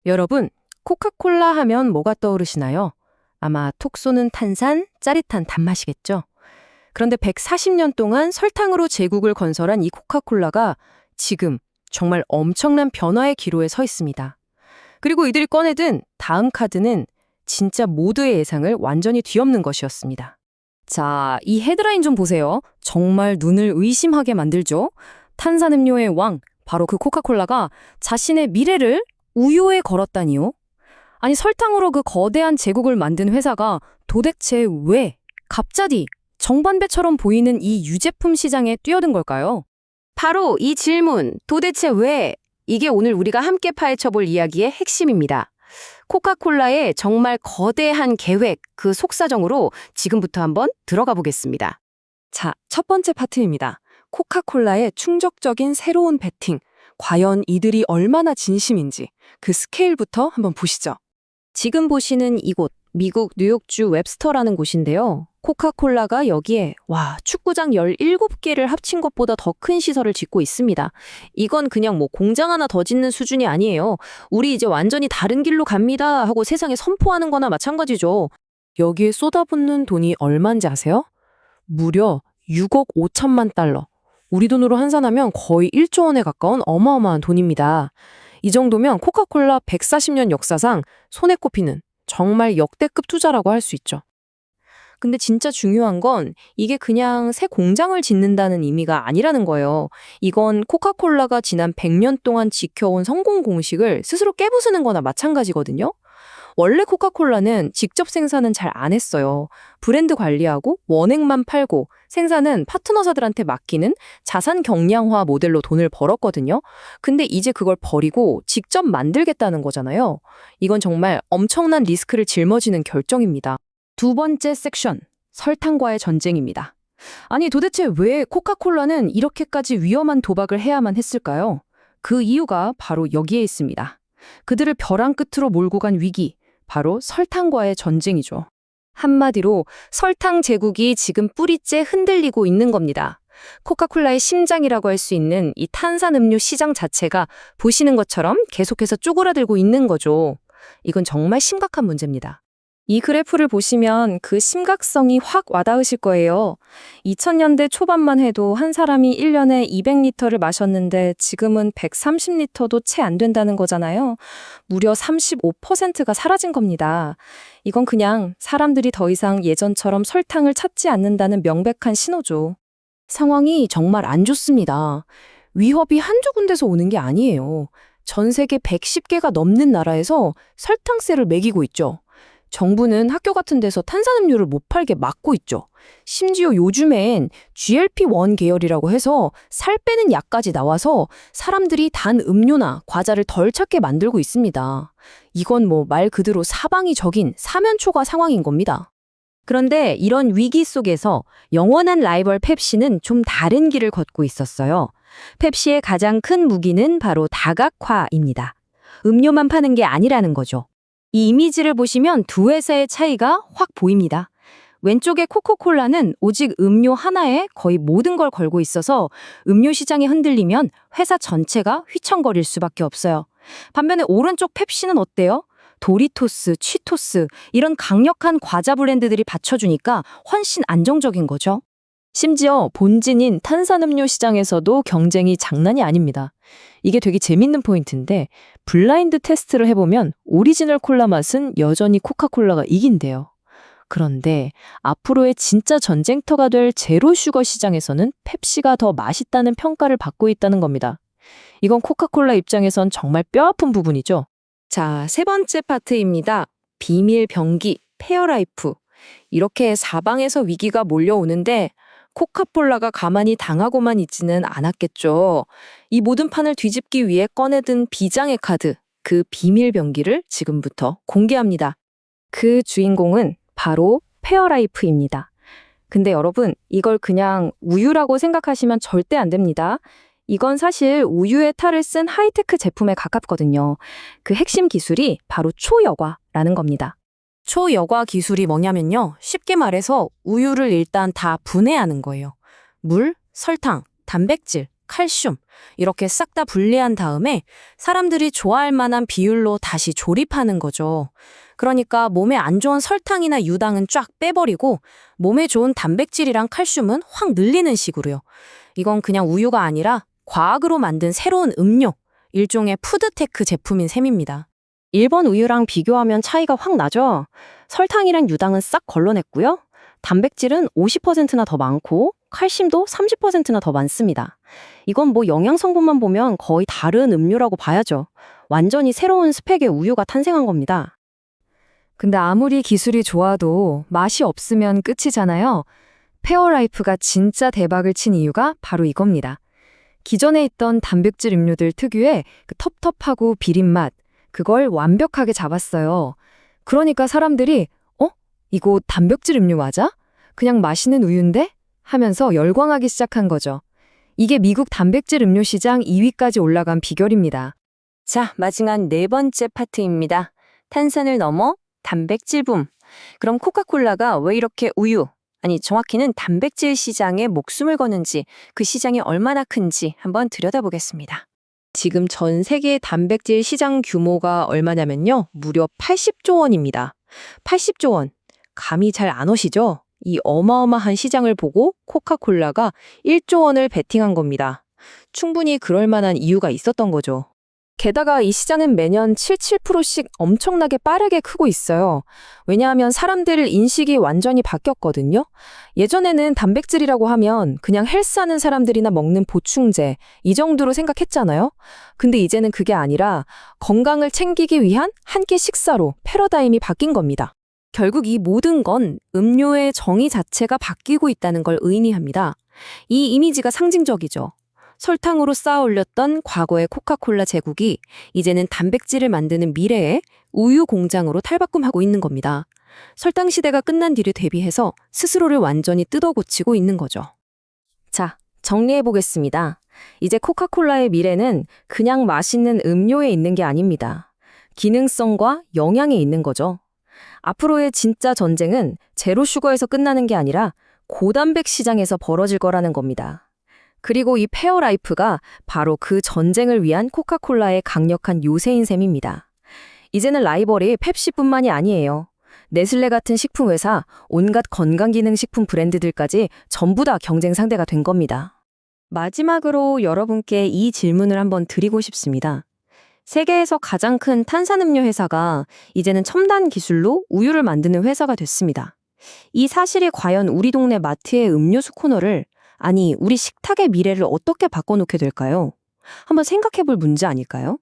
여러분, 코카콜라 하면 뭐가 떠오르시나요? 아마 톡 쏘는 탄산, 짜릿한 단맛이겠죠? 그런데 140년 동안 설탕으로 제국을 건설한 이 코카콜라가 지금 정말 엄청난 변화의 기로에 서 있습니다. 그리고 이들이 꺼내든 다음 카드는 진짜 모두의 예상을 완전히 뒤엎는 것이었습니다. 자, 이 헤드라인 좀 보세요. 정말 눈을 의심하게 만들죠? 탄산음료의 왕, 바로 그 코카콜라가 자신의 미래를 우유에 걸었다니요? 아니, 설탕으로 그 거대한 제국을 만든 회사가 도대체 왜 갑자기 정반대처럼 보이는 이 유제품 시장에 뛰어든 걸까요? 바로 이 질문, 도대체 왜? 이게 오늘 우리가 함께 파헤쳐볼 이야기의 핵심입니다. 코카콜라의 정말 거대한 계획, 그 속사정으로 지금부터 한번 들어가 보겠습니다. 자, 첫 번째 파트입니다. 코카콜라의 충격적인 새로운 베팅. 과연 이들이 얼마나 진심인지 그 스케일부터 한번 보시죠. 지금 보시는 이곳, 미국 뉴욕주 웹스터라는 곳인데요. 코카콜라가 여기에 축구장 17개를 합친 것보다 더 큰 시설을 짓고 있습니다. 이건 그냥 공장 하나 더 짓는 수준이 아니에요. 우리 이제 완전히 다른 길로 갑니다 하고 세상에 선포하는 거나 마찬가지죠. 여기에 쏟아붓는 돈이 얼마인지 아세요? 무려 6억 5천만 달러. 우리 돈으로 환산하면 거의 1조 원에 가까운 어마어마한 돈입니다. 이 정도면 코카콜라 140년 역사상 손에 꼽히는 정말 역대급 투자라고 할 수 있죠. 근데 진짜 중요한 건 이게 그냥 새 공장을 짓는다는 의미가 아니라는 거예요. 이건 코카콜라가 지난 100년 동안 지켜온 성공 공식을 스스로 깨부수는 거나 마찬가지거든요. 원래 코카콜라는 직접 생산은 잘 안 했어요. 브랜드 관리하고 원액만 팔고 생산은 파트너사들한테 맡기는 자산 경량화 모델로 돈을 벌었거든요. 근데 이제 그걸 버리고 직접 만들겠다는 거잖아요. 이건 정말 엄청난 리스크를 짊어지는 결정입니다. 두 번째 섹션, 설탕과의 전쟁입니다. 아니 도대체 왜 코카콜라는 이렇게까지 위험한 도박을 해야만 했을까요? 그 이유가 바로 여기에 있습니다. 그들을 벼랑 끝으로 몰고 간 위기, 바로 설탕과의 전쟁이죠. 한마디로 설탕 제국이 지금 뿌리째 흔들리고 있는 겁니다. 코카콜라의 심장이라고 할 수 있는 이 탄산음료 시장 자체가 보시는 것처럼 계속해서 쪼그라들고 있는 거죠. 이건 정말 심각한 문제입니다. 이 그래프를 보시면 그 심각성이 확 와닿으실 거예요. 2000년대 초반만 해도 한 사람이 1년에 200리터를 마셨는데 지금은 130리터도 채 안 된다는 거잖아요. 무려 35%가 사라진 겁니다. 이건 그냥 사람들이 더 이상 예전처럼 설탕을 찾지 않는다는 명백한 신호죠. 상황이 정말 안 좋습니다. 위협이 한두 군데서 오는 게 아니에요. 전 세계 110개가 넘는 나라에서 설탕세를 매기고 있죠. 정부는 학교 같은 데서 탄산음료를 못 팔게 막고 있죠. 심지어 요즘엔 GLP-1 계열이라고 해서 살 빼는 약까지 나와서 사람들이 단 음료나 과자를 덜 찾게 만들고 있습니다. 이건 말 그대로 사방이 적인 사면초가 상황인 겁니다. 그런데 이런 위기 속에서 영원한 라이벌 펩시는 좀 다른 길을 걷고 있었어요. 펩시의 가장 큰 무기는 바로 다각화입니다. 음료만 파는 게 아니라는 거죠. 이 이미지를 보시면 두 회사의 차이가 확 보입니다. 왼쪽의 코카콜라는 오직 음료 하나에 거의 모든 걸 걸고 있어서 음료 시장이 흔들리면 회사 전체가 휘청거릴 수밖에 없어요. 반면에 오른쪽 펩시는 어때요? 도리토스, 치토스 이런 강력한 과자 브랜드들이 받쳐주니까 훨씬 안정적인 거죠. 심지어 본진인 탄산음료 시장에서도 경쟁이 장난이 아닙니다. 이게 되게 재밌는 포인트인데 블라인드 테스트를 해보면 오리지널 콜라 맛은 여전히 코카콜라가 이긴대요. 그런데 앞으로의 진짜 전쟁터가 될 제로 슈거 시장에서는 펩시가 더 맛있다는 평가를 받고 있다는 겁니다. 이건 코카콜라 입장에선 정말 뼈아픈 부분이죠. 자, 세 번째 파트입니다. 비밀 병기, 페어라이프. 이렇게 사방에서 위기가 몰려오는데 코카콜라가 가만히 당하고만 있지는 않았겠죠. 이 모든 판을 뒤집기 위해 꺼내든 비장의 카드, 그 비밀 병기를 지금부터 공개합니다. 그 주인공은 바로 페어라이프입니다. 근데 여러분, 이걸 그냥 우유라고 생각하시면 절대 안 됩니다. 이건 사실 우유의 탈을 쓴 하이테크 제품에 가깝거든요. 그 핵심 기술이 바로 초여과라는 겁니다. 초여과 기술이 뭐냐면요. 쉽게 말해서 우유를 일단 다 분해하는 거예요. 물, 설탕, 단백질, 칼슘 이렇게 싹 다 분리한 다음에 사람들이 좋아할 만한 비율로 다시 조립하는 거죠. 그러니까 몸에 안 좋은 설탕이나 유당은 쫙 빼버리고 몸에 좋은 단백질이랑 칼슘은 확 늘리는 식으로요. 이건 그냥 우유가 아니라 과학으로 만든 새로운 음료, 일종의 푸드테크 제품인 셈입니다. 일본 우유랑 비교하면 차이가 확 나죠? 설탕이랑 유당은 싹 걸러냈고요. 단백질은 50%나 더 많고 칼슘도 30%나 더 많습니다. 이건 뭐 영양 성분만 보면 거의 다른 음료라고 봐야죠. 완전히 새로운 스펙의 우유가 탄생한 겁니다. 근데 아무리 기술이 좋아도 맛이 없으면 끝이잖아요. 페어라이프가 진짜 대박을 친 이유가 바로 이겁니다. 기존에 있던 단백질 음료들 특유의 그 텁텁하고 비린 맛, 그걸 완벽하게 잡았어요. 그러니까 사람들이 이거 단백질 음료 맞아? 그냥 마시는 우유인데? 하면서 열광하기 시작한 거죠. 이게 미국 단백질 음료 시장 2위까지 올라간 비결입니다. 자, 마지막 네 번째 파트입니다. 탄산을 넘어 단백질 붐. 그럼 코카콜라가 왜 이렇게 우유, 아니 정확히는 단백질 시장에 목숨을 거는지, 그 시장이 얼마나 큰지 한번 들여다보겠습니다. 지금 전 세계 단백질 시장 규모가 얼마냐면요. 무려 80조 원입니다. 80조 원. 감이 잘 안 오시죠? 이 어마어마한 시장을 보고 코카콜라가 1조 원을 베팅한 겁니다. 충분히 그럴 만한 이유가 있었던 거죠. 게다가 이 시장은 매년 7%씩 엄청나게 빠르게 크고 있어요. 왜냐하면 사람들 인식이 완전히 바뀌었거든요. 예전에는 단백질이라고 하면 그냥 헬스하는 사람들이나 먹는 보충제, 이 정도로 생각했잖아요. 근데 이제는 그게 아니라 건강을 챙기기 위한 한 끼 식사로 패러다임이 바뀐 겁니다. 결국 이 모든 건 음료의 정의 자체가 바뀌고 있다는 걸 의미합니다. 이 이미지가 상징적이죠. 설탕으로 쌓아 올렸던 과거의 코카콜라 제국이 이제는 단백질을 만드는 미래의 우유 공장으로 탈바꿈하고 있는 겁니다. 설탕 시대가 끝난 뒤를 대비해서 스스로를 완전히 뜯어고치고 있는 거죠. 자, 정리해보겠습니다. 이제 코카콜라의 미래는 그냥 맛있는 음료에 있는 게 아닙니다. 기능성과 영양에 있는 거죠. 앞으로의 진짜 전쟁은 제로 슈거에서 끝나는 게 아니라 고단백 시장에서 벌어질 거라는 겁니다. 그리고 이 페어라이프가 바로 그 전쟁을 위한 코카콜라의 강력한 요새인 셈입니다. 이제는 라이벌이 펩시뿐만이 아니에요. 네슬레 같은 식품회사, 온갖 건강기능식품 브랜드들까지 전부 다 경쟁 상대가 된 겁니다. 마지막으로 여러분께 이 질문을 한번 드리고 싶습니다. 세계에서 가장 큰 탄산음료 회사가 이제는 첨단 기술로 우유를 만드는 회사가 됐습니다. 이 사실이 과연 우리 동네 마트의 음료수 코너를, 아니 우리 식탁의 미래를 어떻게 바꿔놓게 될까요? 한번 생각해 볼 문제 아닐까요?